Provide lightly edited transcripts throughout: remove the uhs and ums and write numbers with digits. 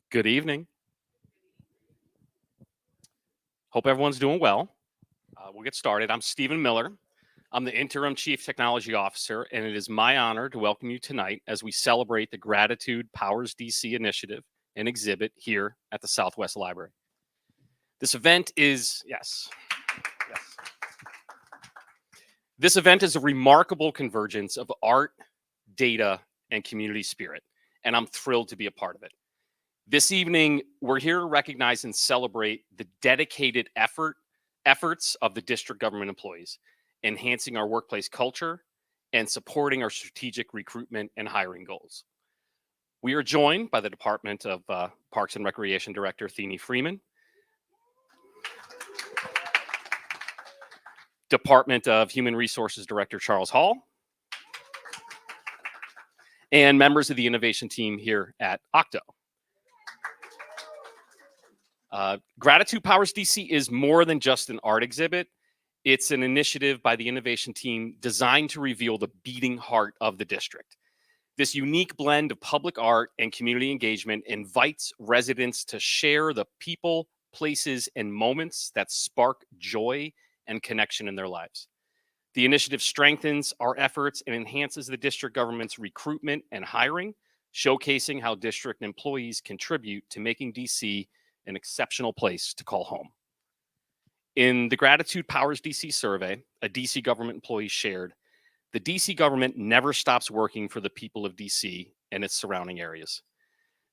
Good evening. Hope everyone's doing well. We'll get started. I'm Stephen Miller. I'm the Interim Chief Technology Officer, and it is my honor to welcome you tonight as we celebrate the Gratitude Powers DC initiative and exhibit here at the Southwest Library. This event is, yes. This event is a remarkable convergence of art, data, and community spirit, and I'm thrilled to be a part of it. This evening, we're here to recognize and celebrate the dedicated efforts of the district government employees, enhancing our workplace culture and supporting our strategic recruitment and hiring goals. We are joined by the Department of Parks and Recreation Director, Thene Freeman, Department of Human Resources Director, Charles Hall, and members of the innovation team here at Octo. Gratitude Powers DC is more than just an art exhibit. It's an initiative by the innovation team designed to reveal the beating heart of the district. This unique blend of public art and community engagement invites residents to share the people, places, and moments that spark joy and connection in their lives. The initiative strengthens our efforts and enhances the district government's recruitment and hiring, showcasing how district employees contribute to making DC an exceptional place to call home. In the Gratitude Powers DC survey, a DC government employee shared, the DC government never stops working for the people of DC and its surrounding areas.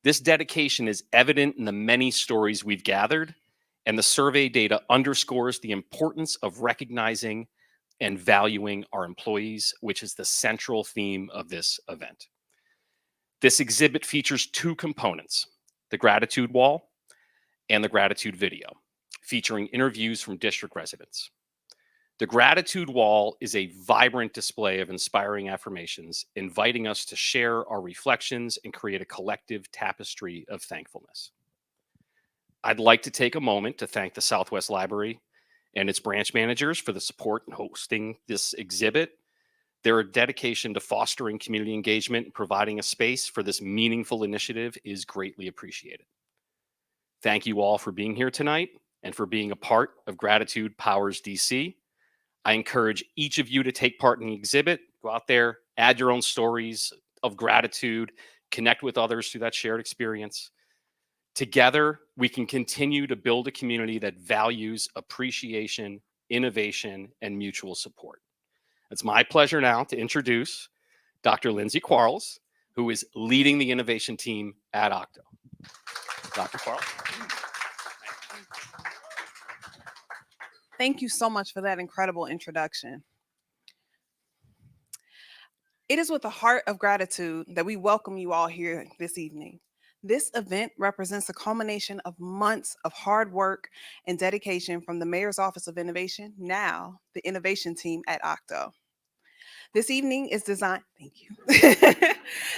This dedication is evident in the many stories we've gathered, and the survey data underscores the importance of recognizing and valuing our employees, which is the central theme of this event. This exhibit features two components, the gratitude wall and the gratitude video, featuring interviews from district residents. The gratitude wall is a vibrant display of inspiring affirmations, inviting us to share our reflections and create a collective tapestry of thankfulness. I'd like to take a moment to thank the Southwest Library and its branch managers for the support in hosting this exhibit. Their dedication to fostering community engagement and providing a space for this meaningful initiative is greatly appreciated. Thank you all for being here tonight and for being a part of Gratitude Powers DC. I encourage each of you to take part in the exhibit. Go out there, add your own stories of gratitude, connect with others through that shared experience. Together, we can continue to build a community that values appreciation, innovation, and mutual support. It's my pleasure now to introduce Dr. Lindsay Quarles, who is leading the innovation team at Octo. Dr. Quarles. Thank you so much for that incredible introduction. It is with a heart of gratitude that we welcome you all here this evening. This event represents a culmination of months of hard work and dedication from the Mayor's Office of Innovation, now the innovation team at Octo. This evening is designed, thank you.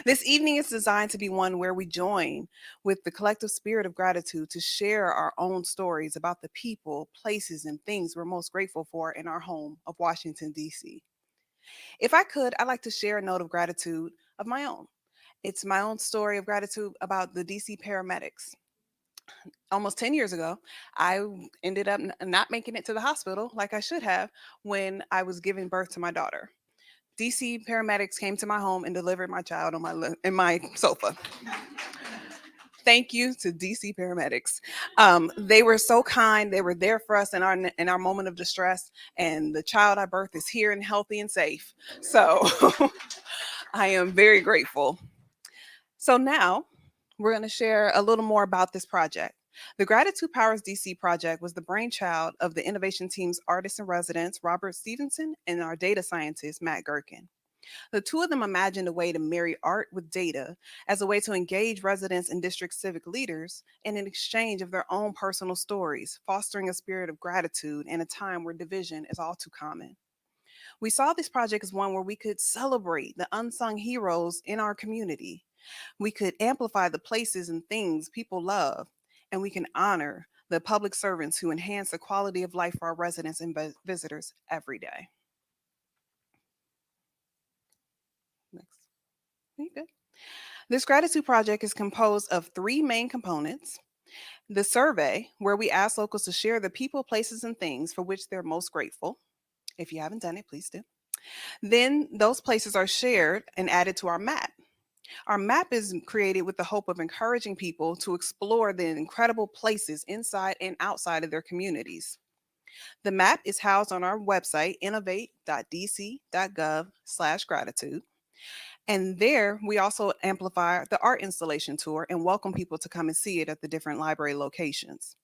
This evening is designed to be one where we join with the collective spirit of gratitude to share our own stories about the people, places, and things we're most grateful for in our home of Washington, D.C. If I could, I'd like to share a note of gratitude of my own. It's my own story of gratitude about the DC paramedics. Almost 10 years ago, I ended up not making it to the hospital like I should have when I was giving birth to my daughter. DC paramedics came to my home and delivered my child on in my sofa. Thank you to DC paramedics. They were so kind. They were there for us in our moment of distress. And the child I birthed is here and healthy and safe. So I am very grateful. So now we're going to share a little more about this project. The Gratitude Powers DC project was the brainchild of the innovation team's artists in residence, Robert Stevenson, and our data scientist, Matt Gherkin. The two of them imagined a way to marry art with data as a way to engage residents and district civic leaders in an exchange of their own personal stories, fostering a spirit of gratitude in a time where division is all too common. We saw this project as one where we could celebrate the unsung heroes in our community. We could amplify the places and things people love, and we can honor the public servants who enhance the quality of life for our residents and visitors every day. Next. Are you good? This gratitude project is composed of three main components: the survey, where we ask locals to share the people, places, and things for which they're most grateful. If you haven't done it, please do. Then those places are shared and added to our map. Our map is created with the hope of encouraging people to explore the incredible places inside and outside of their communities. The map is housed on our website, innovate.dc.gov/gratitude. And there, we also amplify the art installation tour and welcome people to come and see it at the different library locations.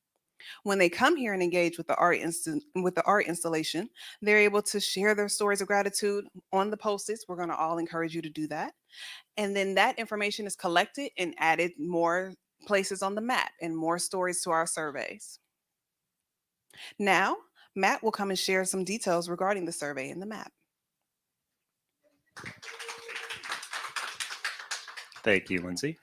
When they come here and engage with the art installation, they're able to share their stories of gratitude on the post-its. We're going to all encourage you to do that. And then that information is collected and added more places on the map and more stories to our surveys. Now, Matt will come and share some details regarding the survey and the map. Thank you, Lindsay.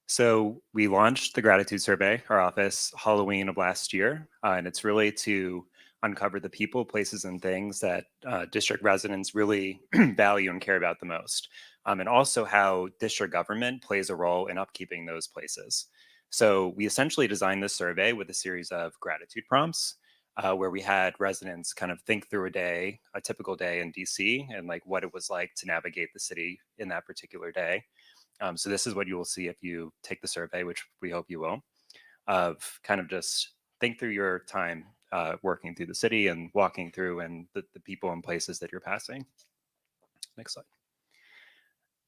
So we launched the Gratitude Survey, our office, Halloween of last year, and it's really to uncover the people, places, and things that district residents really value and care about the most, and also how district government plays a role in upkeeping those places. So we essentially designed this survey with a series of gratitude prompts, where we had residents kind of think through a typical day in DC, and like what it was like to navigate the city in that particular day. So this is what you will see if you take the survey, which we hope you will, of kind of just think through your time working through the city and walking through and the people and places that you're passing. Next slide.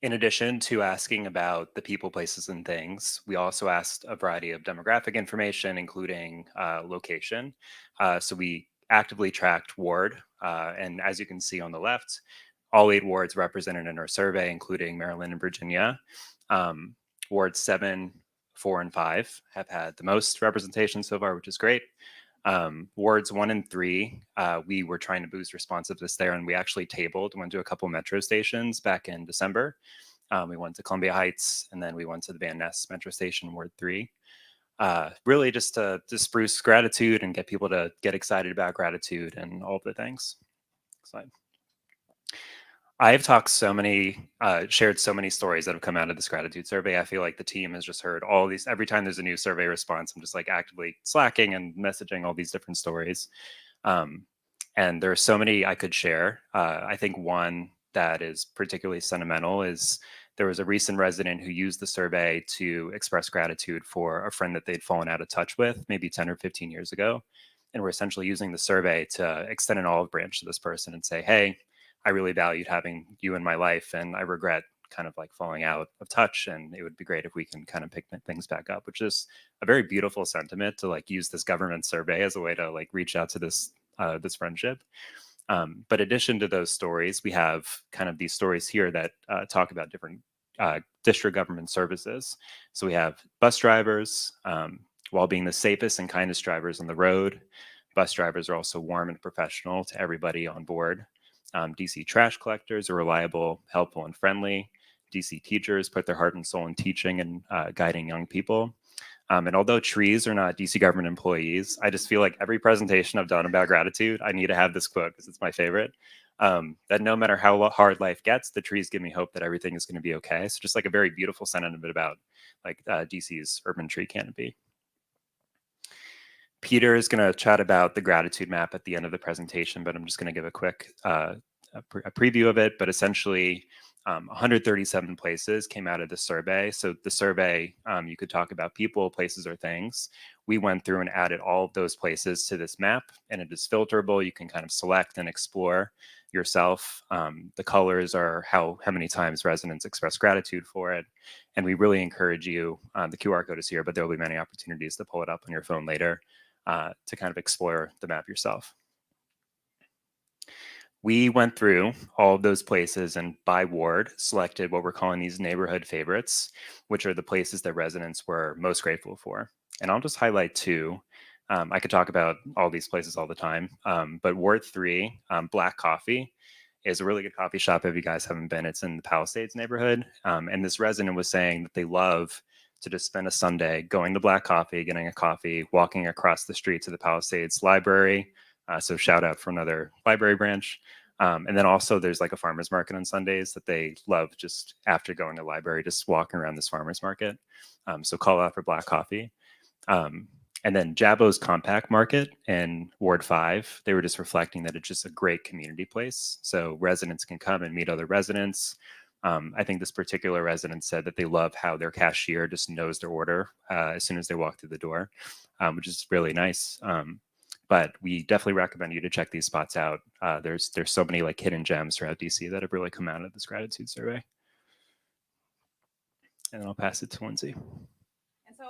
In addition to asking about the people, places, and things, we also asked a variety of demographic information, including location. So we actively tracked ward. And as you can see on the left, all 8 wards represented in our survey, including Maryland and Virginia. Wards 7, 4, and 5 have had the most representation so far, which is great. Wards 1 and 3, we were trying to boost responsiveness there, and we actually went to a couple metro stations back in December. We went to Columbia Heights, and then we went to the Van Ness metro station, Ward 3. Really just to spruce gratitude and get people to get excited about gratitude and all of the things. Slide. I've shared so many stories that have come out of this gratitude survey. I feel like the team has just heard all these, every time there's a new survey response, I'm just like actively slacking and messaging all these different stories. And there are so many I could share. I think one that is particularly sentimental is there was a recent resident who used the survey to express gratitude for a friend that they'd fallen out of touch with maybe 10 or 15 years ago. And we're essentially using the survey to extend an olive branch to this person and say, hey, I really valued having you in my life, and I regret kind of like falling out of touch, and it would be great if we can kind of pick things back up, which is a very beautiful sentiment to like use this government survey as a way to like reach out to this friendship. But in addition to those stories, we have kind of these stories here that talk about different district government services. So we have bus drivers, while being the safest and kindest drivers on the road. Bus drivers are also warm and professional to everybody on board. DC trash collectors are reliable, helpful, and friendly. DC teachers put their heart and soul in teaching and guiding young people. And although trees are not DC government employees, I just feel like every presentation I've done about gratitude, I need to have this quote because it's my favorite. That no matter how hard life gets, the trees give me hope that everything is going to be okay. So just like a very beautiful sentiment about like DC's urban tree canopy. Peter is going to chat about the gratitude map at the end of the presentation, but I'm just going to give a quick a preview of it. But essentially, 137 places came out of the survey. So the survey, you could talk about people, places, or things. We went through and added all of those places to this map, and it is filterable. You can kind of select and explore yourself. The colors are how many times residents express gratitude for it. And we really encourage you, the QR code is here, but there will be many opportunities to pull it up on your phone later to kind of explore the map yourself. We went through all of those places and by ward selected what we're calling these neighborhood favorites, which are the places that residents were most grateful for. And I'll just highlight 2. I could talk about all these places all the time, but Ward 3, Black Coffee, is a really good coffee shop if you guys haven't been. It's in the Palisades neighborhood. And this resident was saying that they love to just spend a Sunday going to Black Coffee, getting a coffee, walking across the street to the Palisades Library. So shout out for another library branch. And then also there's like a farmer's market on Sundays that they love just after going to the library, just walking around this farmer's market. So call out for black coffee. And then Jabo's Compact Market in Ward 5, they were just reflecting that it's just a great community place. So residents can come and meet other residents. I think this particular resident said that they love how their cashier just knows their order as soon as they walk through the door, which is really nice. But we definitely recommend you to check these spots out. There's so many like hidden gems throughout DC that have really come out of this gratitude survey. And then I'll pass it to Lindsay. And so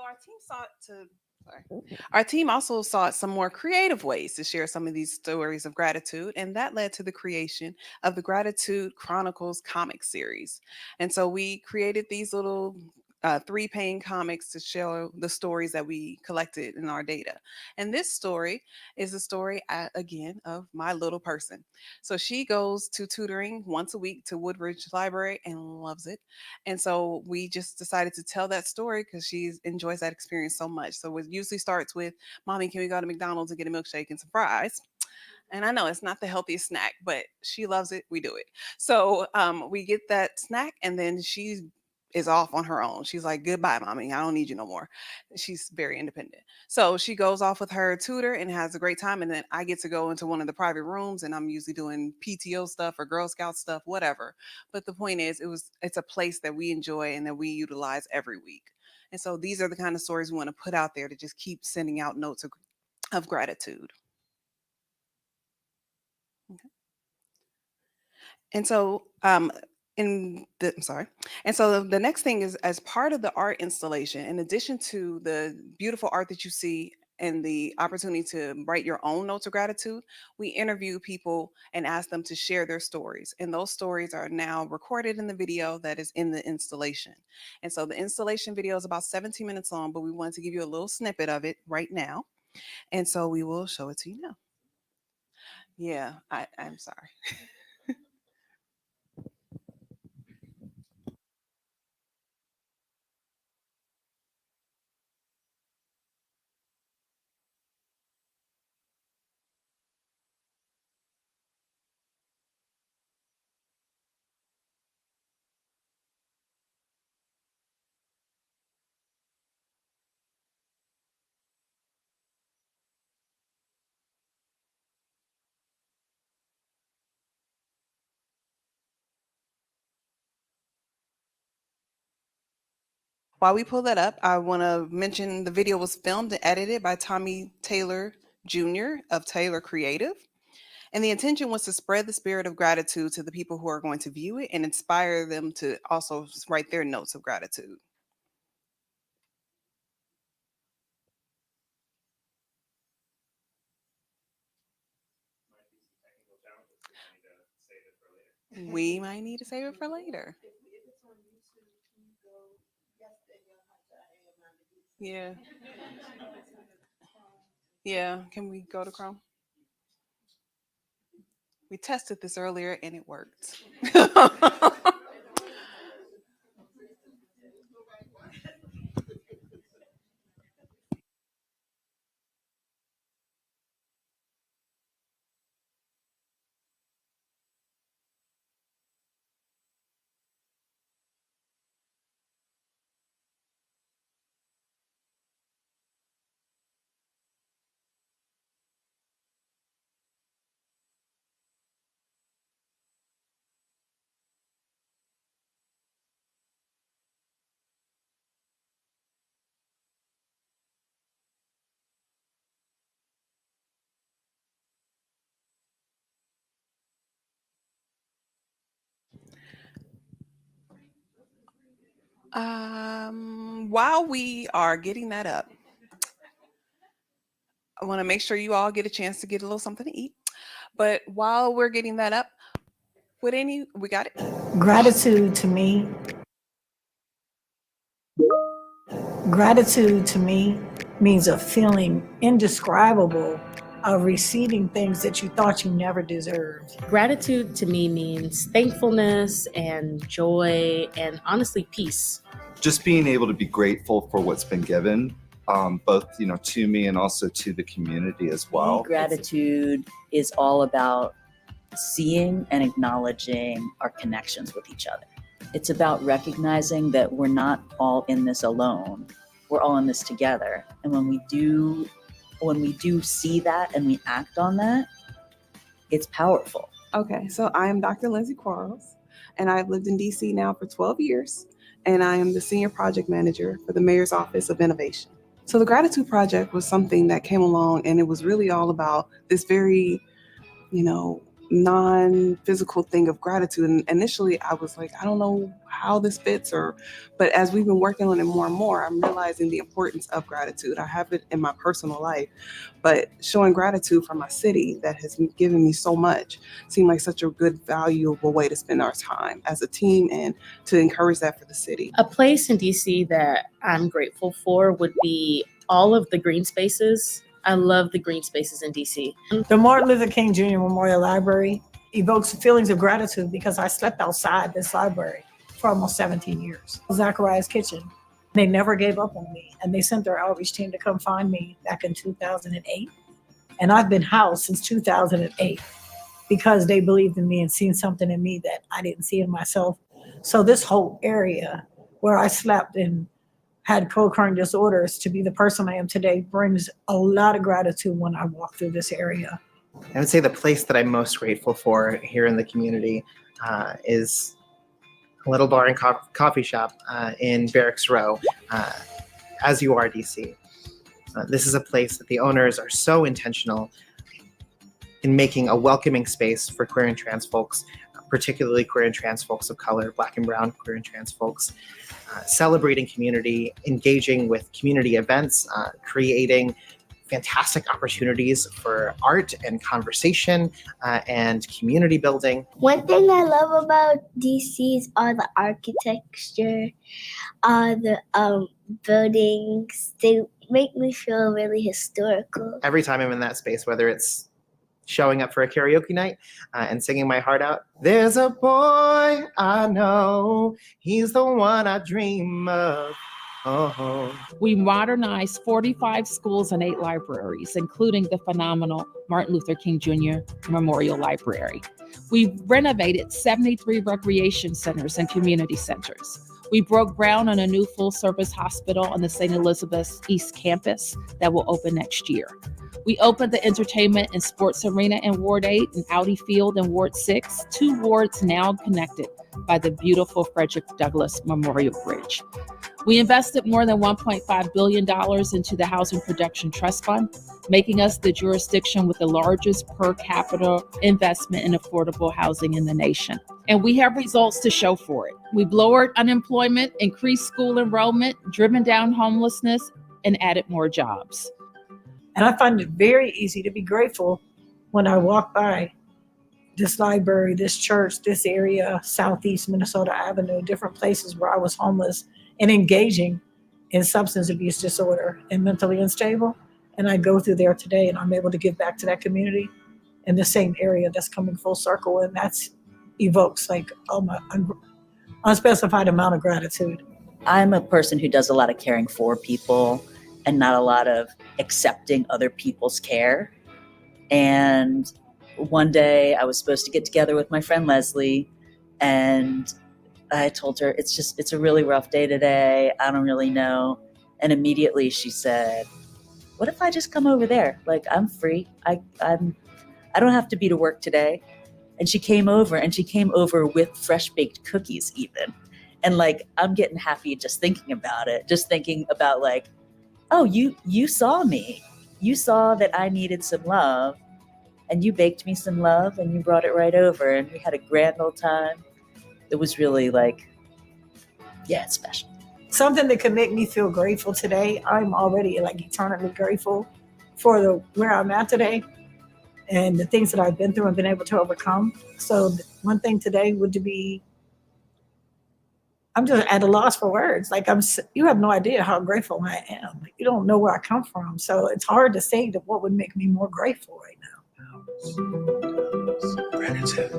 our team also sought some more creative ways to share some of these stories of gratitude, and that led to the creation of the Gratitude Chronicles comic series. And so we created these little 3-pane comics to show the stories that we collected in our data. And this story is a story, again, of my little person. So she goes to tutoring once a week to Woodbridge Library and loves it. And so we just decided to tell that story because she enjoys that experience so much. So it usually starts with, Mommy, can we go to McDonald's and get a milkshake and some fries? And I know it's not the healthiest snack, but she loves it. We do it. So we get that snack, and then she is off on her own. She's like, goodbye, Mommy. I don't need you no more. She's very independent. So she goes off with her tutor and has a great time. And then I get to go into one of the private rooms, and I'm usually doing PTO stuff or Girl Scout stuff, whatever. But the point is, it's a place that we enjoy and that we utilize every week. And so these are the kind of stories we want to put out there to just keep sending out notes of gratitude. Okay. And so And so the next thing is, as part of the art installation, in addition to the beautiful art that you see and the opportunity to write your own notes of gratitude, we interview people and ask them to share their stories. And those stories are now recorded in the video that is in the installation. And so the installation video is about 17 minutes long, but we wanted to give you a little snippet of it right now. And so we will show it to you now. Yeah, I'm sorry. While we pull that up, I want to mention the video was filmed and edited by Tommy Taylor Jr. of Taylor Creative. And the intention was to spread the spirit of gratitude to the people who are going to view it and inspire them to also write their notes of gratitude. We might need to save it for later. Yeah. Yeah. Can we go to Chrome? We tested this earlier and it worked. While we are getting that up, I want to make sure you all get a chance to get a little something to eat. But while we're getting that up, we got it? Gratitude to me means a feeling indescribable of receiving things that you thought you never deserved. Gratitude to me means thankfulness and joy and honestly peace. Just being able to be grateful for what's been given, both to me and also to the community as well. Gratitude is all about seeing and acknowledging our connections with each other. It's about recognizing that we're not all in this alone. We're all in this together. And when we do see that and we act on that, it's powerful. Okay, so I am Dr. Lindsay Quarles, and I've lived in DC now for 12 years, and I am the Senior Project Manager for the Mayor's Office of Innovation. So the Gratitude Project was something that came along, and it was really all about this very, non-physical thing of gratitude. And initially I was like, I don't know how this fits, but as we've been working on it more and more, I'm realizing the importance of gratitude. I have it in my personal life, but showing gratitude for my city that has given me so much seemed like such a good, valuable way to spend our time as a team and to encourage that for the city. A place in DC that I'm grateful for would be all of the green spaces. I love the green spaces in DC. The Martin Luther King Jr. Memorial Library evokes feelings of gratitude because I slept outside this library for almost 17 years. Zachariah's Kitchen. They never gave up on me, and they sent their outreach team to come find me back in 2008. And I've been housed since 2008 because they believed in me and seen something in me that I didn't see in myself. So this whole area where I slept and had co-occurring disorders to be the person I am today brings a lot of gratitude when I walk through this area. I would say the place that I'm most grateful for here in the community is a little bar and coffee shop in Barracks Row, as you are, DC. This is a place that the owners are so intentional in making a welcoming space for queer and trans folks, particularly queer and trans folks of color, Black and brown queer and trans folks, celebrating community, engaging with community events, creating fantastic opportunities for art and conversation and community building. One thing I love about DCs are the architecture, the buildings. They make me feel really historical. Every time I'm in that space, whether it's showing up for a karaoke night and singing my heart out, there's a boy I know, he's the one I dream of. Oh. We modernized 45 schools and 8 libraries, including the phenomenal Martin Luther King Jr. Memorial Library. We renovated 73 recreation centers and community centers. We broke ground on a new full-service hospital on the St. Elizabeth's East Campus that will open next year. We opened the entertainment and sports arena in Ward 8 and Audi Field in Ward 6, 2 wards now connected by the beautiful Frederick Douglass Memorial Bridge. We invested more than $1.5 billion into the Housing Production Trust Fund, making us the jurisdiction with the largest per capita investment in affordable housing in the nation. And we have results to show for it. We've lowered unemployment, increased school enrollment, driven down homelessness, and added more jobs. And I find it very easy to be grateful when I walk by this library, this church, this area, Southeast Minnesota Avenue, different places where I was homeless and engaging in substance abuse disorder and mentally unstable. And I go through there today and I'm able to give back to that community in the same area that's coming full circle. And that's evokes like unspecified amount of gratitude. I'm a person who does a lot of caring for people and not a lot of accepting other people's care. And one day I was supposed to get together with my friend Leslie, and I told her, it's a really rough day today. I don't really know. And immediately she said, what if I just come over there? Like, I'm free. I don't have to be to work today. And she came over with fresh baked cookies even. And like, I'm getting happy just thinking about it, just thinking about like, oh, you saw me. You saw that I needed some love and you baked me some love and you brought it right over and we had a grand old time. It was really like, yeah, it's special. Something that can make me feel grateful today. I'm already like eternally grateful for where I'm at today and the things that I've been through and been able to overcome. So one thing today would be, I'm just at a loss for words. Like you have no idea how grateful I am. You don't know where I come from. So it's hard to say that what would make me more grateful right now. Gratitude.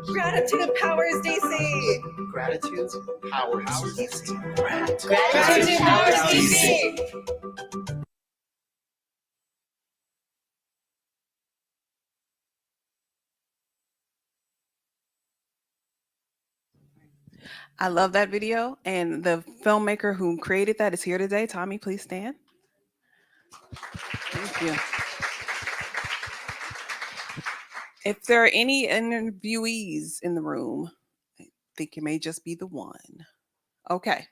Gratitude powers DC. Gratitude powers DC. Gratitude powers DC. I love that video. And the filmmaker who created that is here today. Tommy, please stand. Thank you. If there are any interviewees in the room, I think it may just be the one. Okay.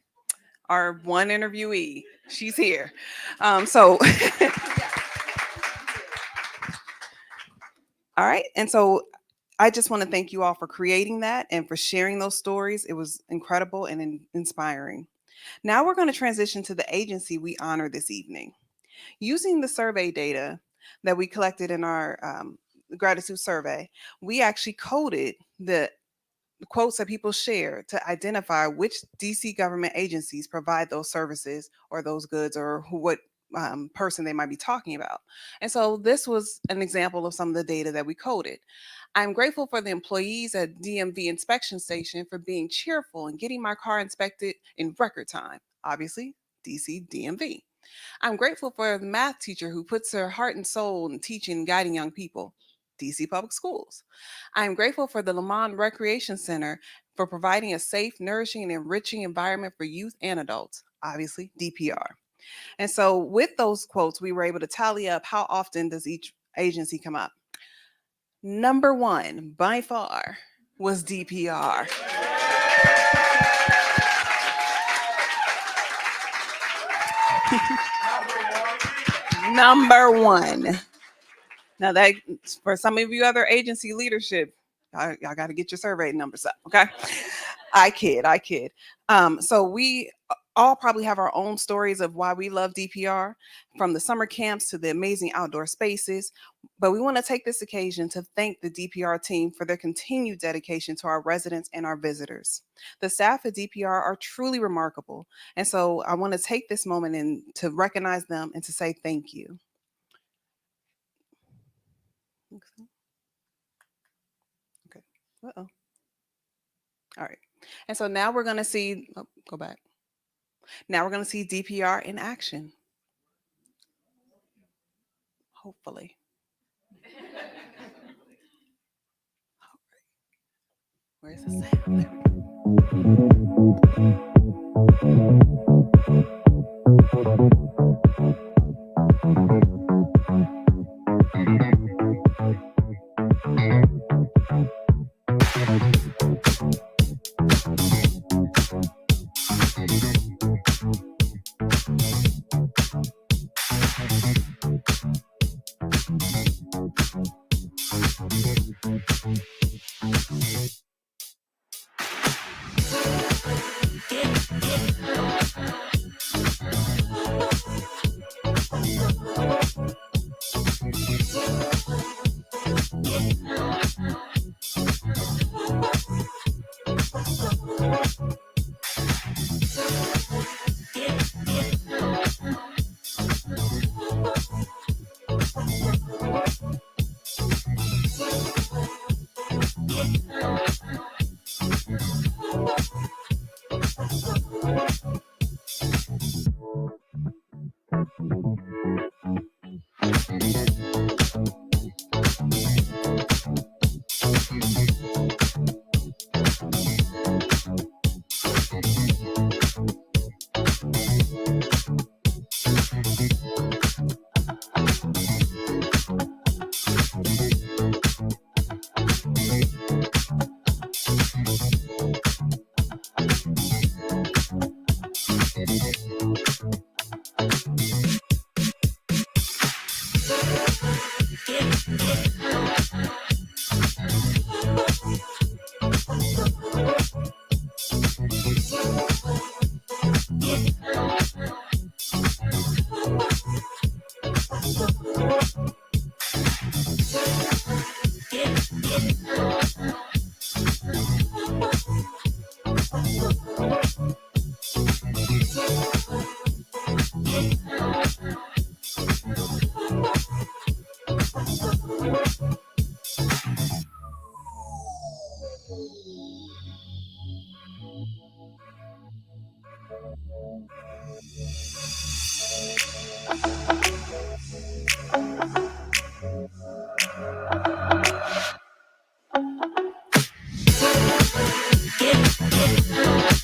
Our one interviewee, she's here. So, all right. And so I just want to thank you all for creating that and for sharing those stories. It was incredible and inspiring. Now we're going to transition to the agency we honor this evening. Using the survey data that we collected in our gratitude survey, we actually coded the quotes that people share to identify which DC government agencies provide those services or those goods or what person they might be talking about. And so this was an example of some of the data that we coded. I'm grateful for the employees at DMV inspection station for being cheerful and getting my car inspected in record time. Obviously, DC DMV. I'm grateful for the math teacher who puts her heart and soul in teaching and guiding young people. DC Public Schools. I am grateful for the Lamont Recreation Center for providing a safe, nourishing, and enriching environment for youth and adults. Obviously, DPR. And so with those quotes, we were able to tally up how often does each agency come up. Number one, by far, was DPR. Number one. Now that for some of you other agency leadership, y'all got to get your survey numbers up, okay? I kid. So we all probably have our own stories of why we love DPR, from the summer camps to the amazing outdoor spaces. But we want to take this occasion to thank the DPR team for their continued dedication to our residents and our visitors. The staff at DPR are truly remarkable. And so I want to take this moment and to recognize them and to say thank you. Okay. Uh-oh. All right. And so now we're going to see, go back. Now we're going to see DPR in action. Hopefully. All right. Where's the sound? There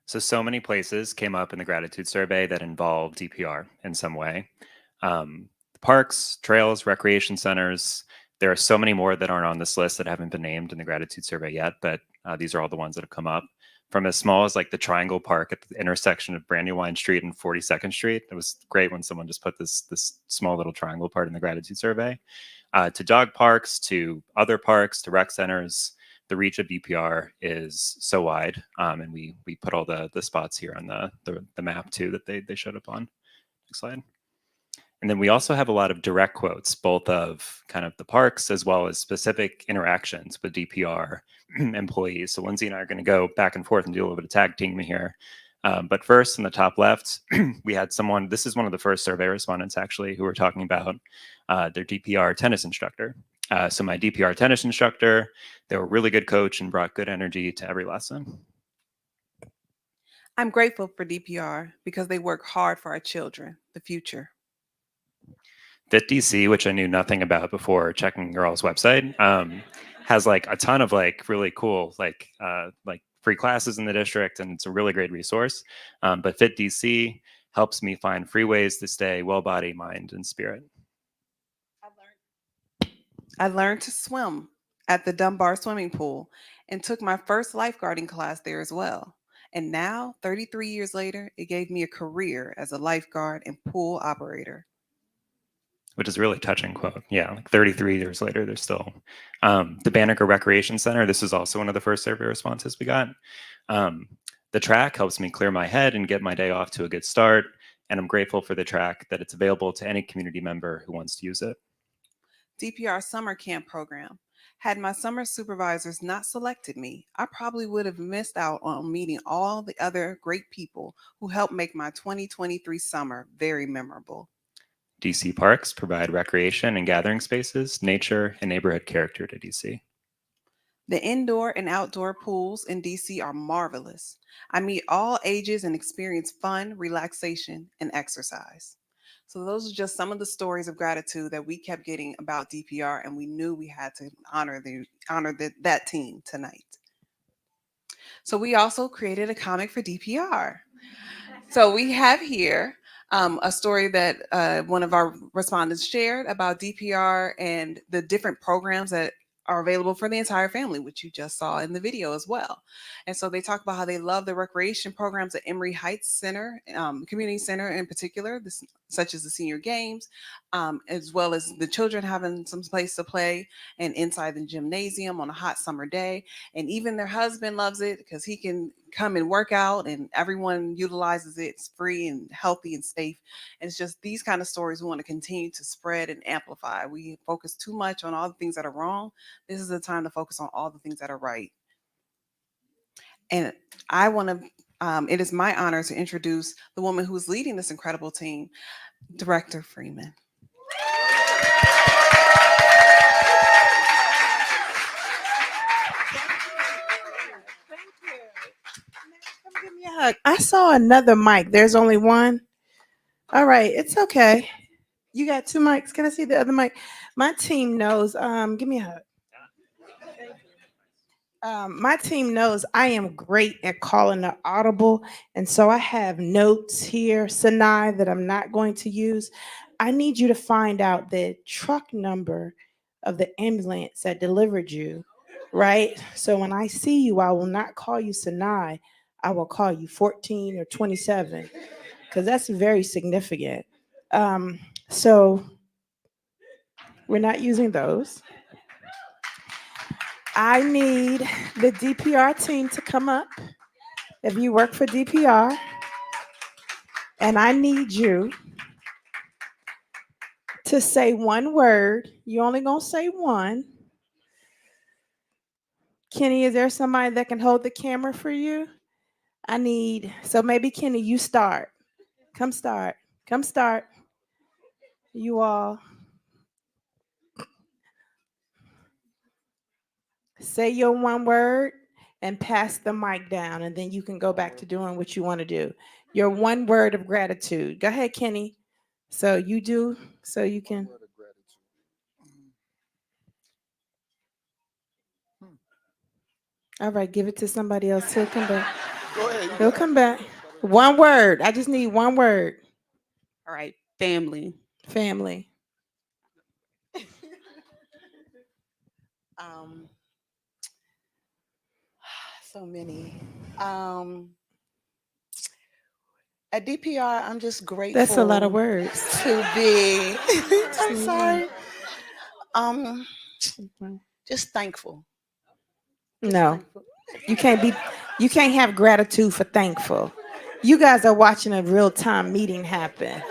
So many places came up in the gratitude survey that involve DPR in some way. Parks, trails, recreation centers. There are so many more that aren't on this list that haven't been named in the gratitude survey yet, but these are all the ones that have come up. From as small as like the Triangle Park at the intersection of Brandywine Street and 42nd Street. It was great when someone just put this small little triangle part in the gratitude survey. To dog parks, to other parks, to rec centers. The reach of DPR is so wide, and we put all the spots here on the map too that they showed up on. Next slide. And then we also have a lot of direct quotes, both of kind of the parks as well as specific interactions with DPR employees. So Lindsay and I are going to go back and forth and do a little bit of tag team here. But first, in the top left, we had someone, this is one of the first survey respondents actually, who were talking about their DPR tennis instructor. So my DPR tennis instructor, they were a really good coach and brought good energy to every lesson. I'm grateful for DPR because they work hard for our children, the future. Fit DC, which I knew nothing about before checking your all's website, has like a ton of like really cool like free classes in the district, and it's a really great resource. But Fit DC helps me find free ways to stay well body, mind, and spirit. I learned to swim at the Dunbar swimming pool and took my first lifeguarding class there as well. And now, 33 years later, it gave me a career as a lifeguard and pool operator. Which is a really touching quote. Yeah, like 33 years later, there's still the Banneker Recreation Center. This is also one of the first survey responses we got. The track helps me clear my head and get my day off to a good start. And I'm grateful for the track that it's available to any community member who wants to use it. DPR summer camp program. Had my summer supervisors not selected me, I probably would have missed out on meeting all the other great people who helped make my 2023 summer very memorable. DC parks provide recreation and gathering spaces, nature, and neighborhood character to DC. The indoor and outdoor pools in DC are marvelous. I meet all ages and experience fun, relaxation, and exercise. So those are just some of the stories of gratitude that we kept getting about DPR, and we knew we had to honor that team tonight. So we also created a comic for DPR. So we have here a story that one of our respondents shared about DPR and the different programs that are available for the entire family, which you just saw in the video as well. And so they talk about how they love the recreation programs at Emory Heights Center, Community Center in particular, such as the senior games, as well as the children having some place to play and inside the gymnasium on a hot summer day. And even their husband loves it because he can come and work out and everyone utilizes it. It's free and healthy and safe. And it's just these kind of stories we want to continue to spread and amplify. We focus too much on all the things that are wrong. This is the time to focus on all the things that are right. And I want to, it is my honor to introduce the woman who is leading this incredible team, Director Freeman. Come give me a hug. I saw another mic. There's only one. All right, it's okay. You got two mics. Can I see the other mic? My team knows. Give me a hug. My team knows I am great at calling the audible, and so I have notes here, Sinai, that I'm not going to use. I need you to find out the truck number of the ambulance that delivered you, right? So when I see you, I will not call you Sinai. I will call you 14 or 27, because that's very significant. So we're not using those. I need the DPR team to come up if you work for DPR. And I need you to say one word. You only gonna say one. Kenny, is there somebody that can hold the camera for you? So maybe Kenny, you start. Come start. You all. Say your one word, and pass the mic down, and then you can go back to doing what you want to do. Your one word of gratitude. Go ahead, Kenny. So you do, so you can. All right, give it to somebody else. He'll come back. Go ahead. He'll come back. One word. I just need one word. All right, family. Family. Um, so many. At DPR, I'm just grateful. That's a lot of words. To be. I'm sorry. Just thankful. No, you can't be. You can't have gratitude for thankful. You guys are watching a real time meeting happen.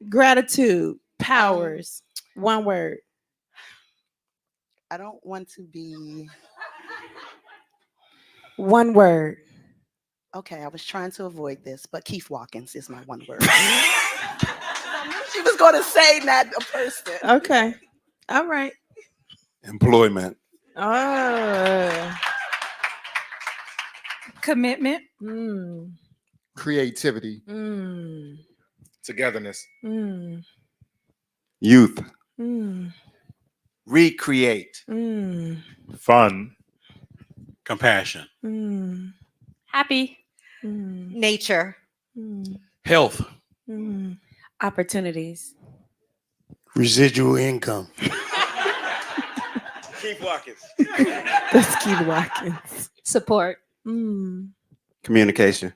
Gratitude, powers. One word. I don't want to be. One word. Okay, I was trying to avoid this, but Keith Watkins is my one word. She was going to say not a person. Okay. All right. Employment. Oh. Commitment. Creativity. Togetherness. Youth. Recreate. Fun. Compassion. Happy. Nature. Health. Opportunities. Residual income. Keith Watkins. That's Keith Watkins. Support. Communication.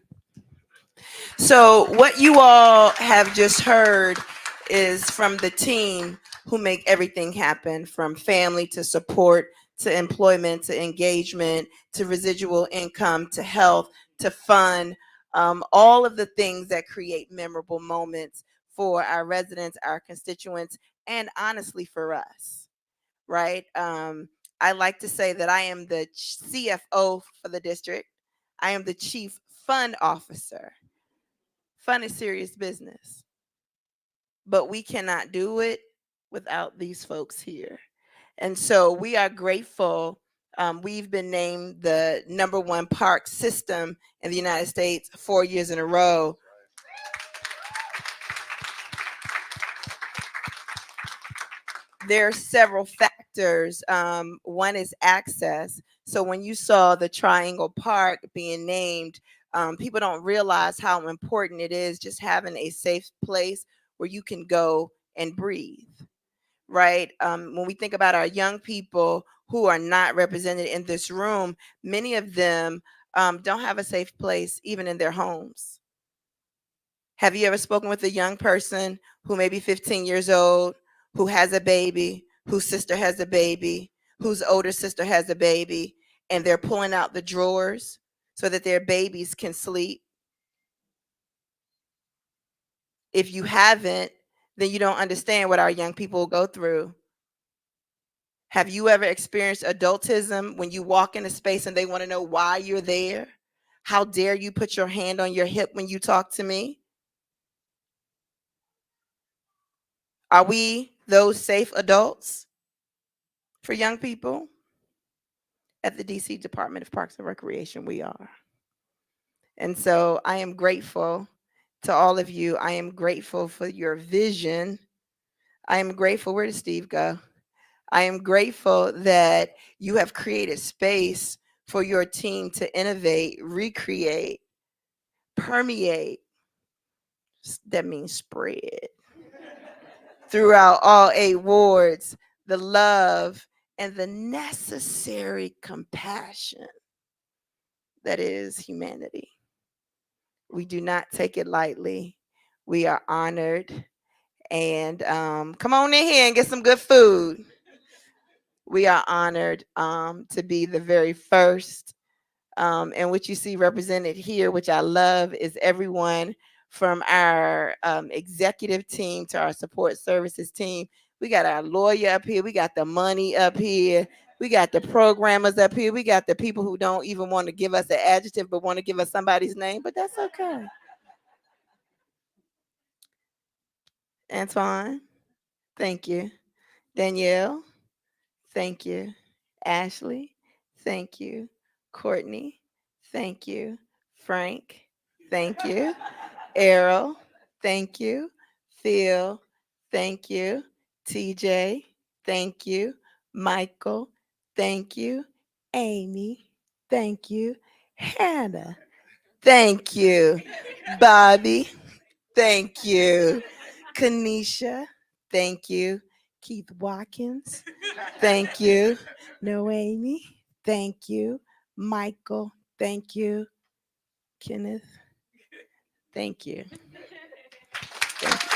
So what you all have just heard is from the team who make everything happen, from family to support to employment to engagement to residual income to health to fun, all of the things that create memorable moments for our residents, our constituents, and honestly for us, right? I like to say that I am the CFO for the district. I am the chief fun officer. Fun is serious business, but we cannot do it without these folks here. And so we are grateful. We've been named the #1 park system in the United States 4 years in a row. There are several factors. One is access. So when you saw the Triangle Park being named, people don't realize how important it is just having a safe place where you can go and breathe, right? When we think about our young people who are not represented in this room, many of them don't have a safe place even in their homes. Have you ever spoken with a young person who may be 15 years old, who has a baby, whose sister has a baby, whose older sister has a baby, and they're pulling out the drawers so that their babies can sleep? If you haven't, then you don't understand what our young people go through. Have you ever experienced adultism when you walk in a space and they want to know why you're there? How dare you put your hand on your hip when you talk to me? Are we those safe adults for young people? At the DC Department of Parks and Recreation, we are. And so I am grateful to all of you. I am grateful for your vision. I am grateful. Where did Steve go? I am grateful that you have created space for your team to innovate, recreate, permeate. That means spread throughout all 8 wards, the love and the necessary compassion that is humanity. We do not take it lightly. We are honored. And come on in here and get some good food. We are honored to be the very first. And what you see represented here, which I love, is everyone from our executive team to our support services team. We got our lawyer up here. We got the money up here. We got the programmers up here. We got the people who don't even want to give us an adjective, but want to give us somebody's name, but that's okay. Antoine, thank you. Danielle, thank you. Ashley, Thank you. Courtney, thank you. Frank, thank you. Errol, thank you. Phil, thank you. TJ, thank you. Michael, thank you. Amy, thank you. Hannah, thank you. Bobby, thank you. Kanisha, thank you. Keith Watkins, thank you. Noemi, thank you. Michael, thank you. Kenneth, thank you. Thank you.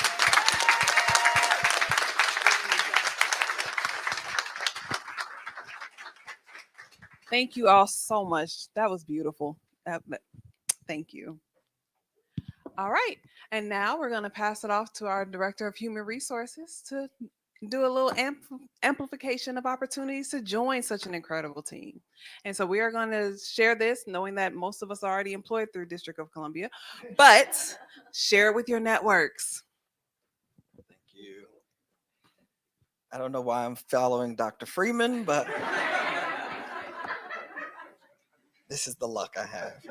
Thank you all so much. That was beautiful. Thank you. All right. And now we're going to pass it off to our Director of Human Resources to do a little amplification of opportunities to join such an incredible team. And so we are going to share this knowing that most of us are already employed through District of Columbia, but share it with your networks. Thank you. I don't know why I'm following Dr. Freeman, but this is the luck I have.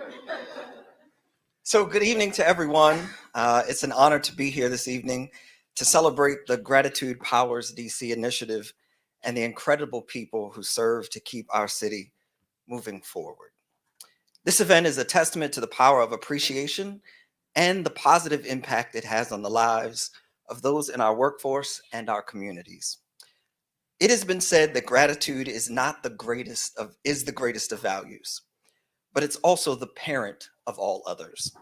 So good evening to everyone. It's an honor to be here this evening to celebrate the Gratitude Powers DC initiative and the incredible people who serve to keep our city moving forward. This event is a testament to the power of appreciation and the positive impact it has on the lives of those in our workforce and our communities. It has been said that gratitude is the greatest of values, but it's also the parent of all others.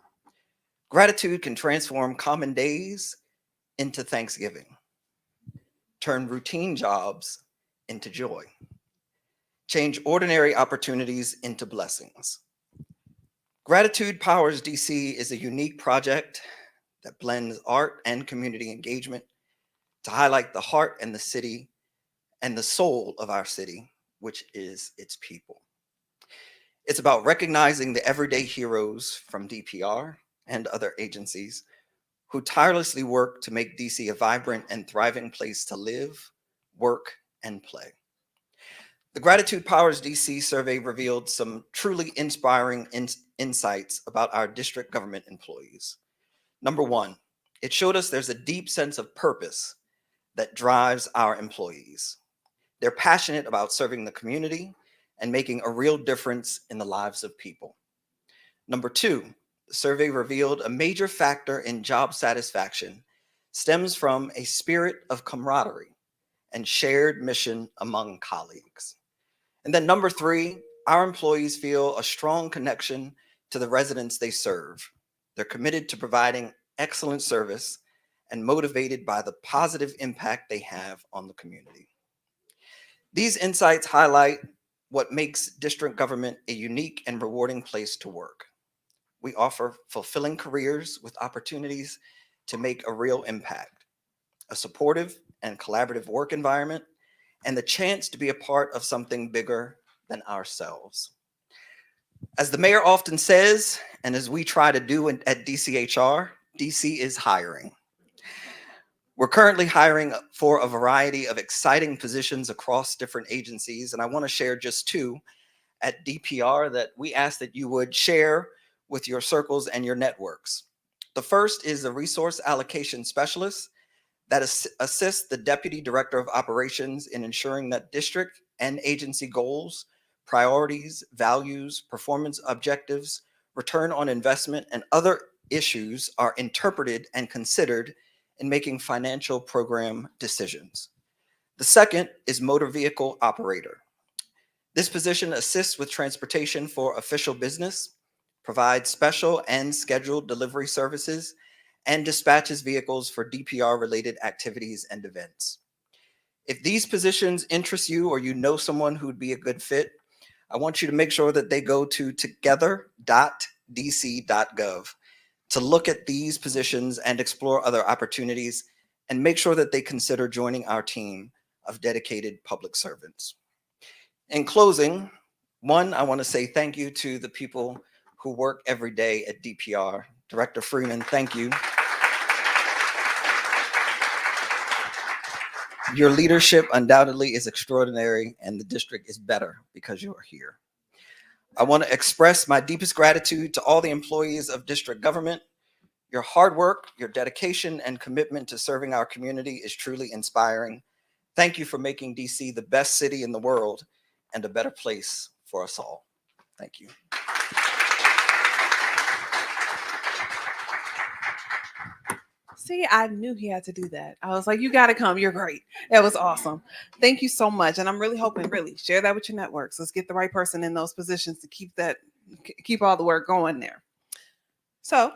Gratitude can transform common days into Thanksgiving, turn routine jobs into joy, change ordinary opportunities into blessings. Gratitude Powers DC is a unique project that blends art and community engagement to highlight the heart and the city and the soul of our city, which is its people. It's about recognizing the everyday heroes from DPR and other agencies who tirelessly work to make DC a vibrant and thriving place to live, work, and play. The Gratitude Powers DC survey revealed some truly inspiring insights about our district government employees. Number one, it showed us there's a deep sense of purpose that drives our employees. They're passionate about serving the community and making a real difference in the lives of people. Number two, the survey revealed a major factor in job satisfaction stems from a spirit of camaraderie and shared mission among colleagues. And then number three, our employees feel a strong connection to the residents they serve. They're committed to providing excellent service and motivated by the positive impact they have on the community. These insights highlight what makes district government a unique and rewarding place to work. We offer fulfilling careers with opportunities to make a real impact, a supportive and collaborative work environment, and the chance to be a part of something bigger than ourselves. As the mayor often says, and as we try to do at DCHR, DC is hiring. We're currently hiring for a variety of exciting positions across different agencies, and I want to share just two at DPR that we ask that you would share with your circles and your networks. The first is a resource allocation specialist that assists the Deputy Director of Operations in ensuring that district and agency goals, priorities, values, performance objectives, return on investment, and other issues are interpreted and considered in making financial program decisions. The second is motor vehicle operator. This position assists with transportation for official business, provides special and scheduled delivery services, and dispatches vehicles for DPR-related activities and events. If these positions interest you or you know someone who'd be a good fit, I want you to make sure that they go to together.dc.gov to look at these positions and explore other opportunities, and make sure that they consider joining our team of dedicated public servants. In closing, one, I want to say thank you to the people who work every day at DPR. Director Freeman, thank you. Your leadership undoubtedly is extraordinary, and the district is better because you are here. I want to express my deepest gratitude to all the employees of district government. Your hard work, your dedication, and commitment to serving our community is truly inspiring. Thank you for making DC the best city in the world and a better place for us all. Thank you. See, I knew he had to do that. I was like, you got to come. You're great. That was awesome. Thank you so much. And I'm really hoping, really, share that with your networks. Let's get the right person in those positions to keep all the work going there. So,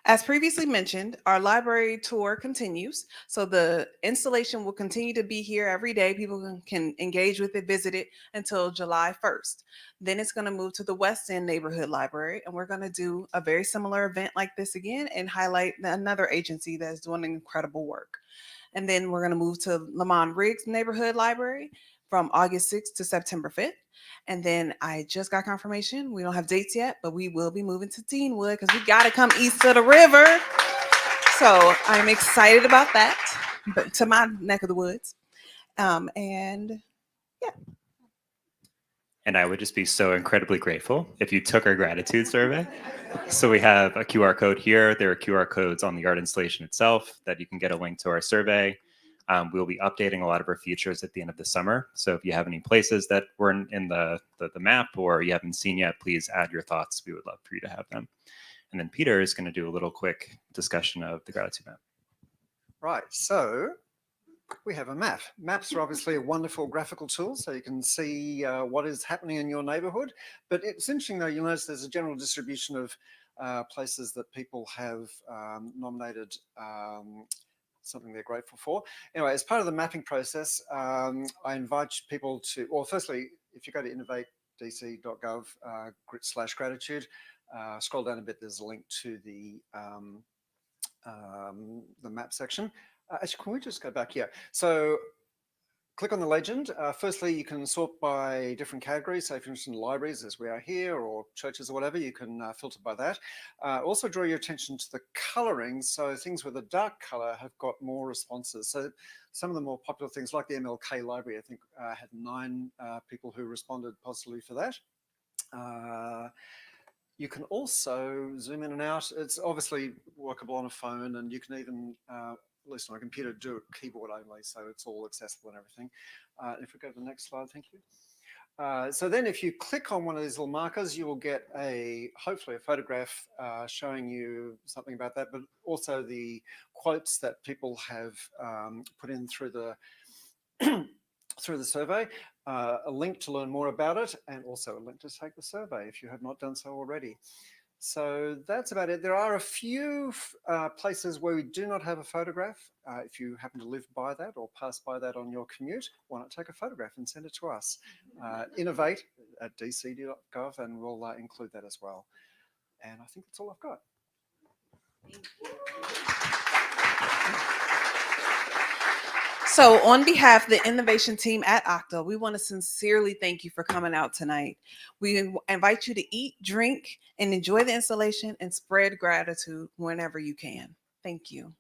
as previously mentioned, our library tour continues. So the installation will continue to be here every day. People can engage with it, visit it until July 1st. Then it's going to move to the West End Neighborhood Library, and we're going to do a very similar event like this again and highlight another agency that's doing incredible work. And then we're going to move to Lamont Riggs Neighborhood Library from August 6th to September 5th. And then I just got confirmation. We don't have dates yet, but we will be moving to Deanwood because we got to come east of the river. So I'm excited about that, but to my neck of the woods. And yeah. And I would just be so incredibly grateful if you took our gratitude survey. So we have a QR code here. There are QR codes on the art installation itself that you can get a link to our survey. We'll be updating a lot of our features at the end of the summer. So if you have any places that weren't in the map or you haven't seen yet, please add your thoughts. We would love for you to have them. And then Peter is going to do a little quick discussion of the gratitude map. Right, so we have a map. Maps are obviously a wonderful graphical tool, so you can see what is happening in your neighborhood. But it's interesting, though, you'll notice there's a general distribution of places that people have nominated something they're grateful for. Anyway, as part of the mapping process, I invite people to, well, firstly, if you go to innovatedc.gov/gratitude, scroll down a bit, there's a link to the map section. Actually, can we just go back here? So click on the legend. Firstly, you can sort by different categories. So for instance, libraries, as we are here, or churches or whatever, you can filter by that. Also draw your attention to the coloring. So things with a dark color have got more responses. So some of the more popular things like the MLK library, I think had 9 people who responded positively for that. You can also zoom in and out. It's obviously workable on a phone, and you can even, at least on a computer, do it keyboard only, so it's all accessible and everything. If we go to the next slide, thank you. So then if you click on one of these little markers, you will get hopefully a photograph showing you something about that, but also the quotes that people have put in through the through the survey, a link to learn more about it, and also a link to take the survey if you have not done so already. So that's about it. There are a few places where we do not have a photograph. If you happen to live by that or pass by that on your commute, why not take a photograph and send it to us? Innovate@dc.gov, and we'll include that as well. And I think that's all I've got. So on behalf of the innovation team at Okta, we want to sincerely thank you for coming out tonight. We invite you to eat, drink, and enjoy the installation and spread gratitude whenever you can. Thank you.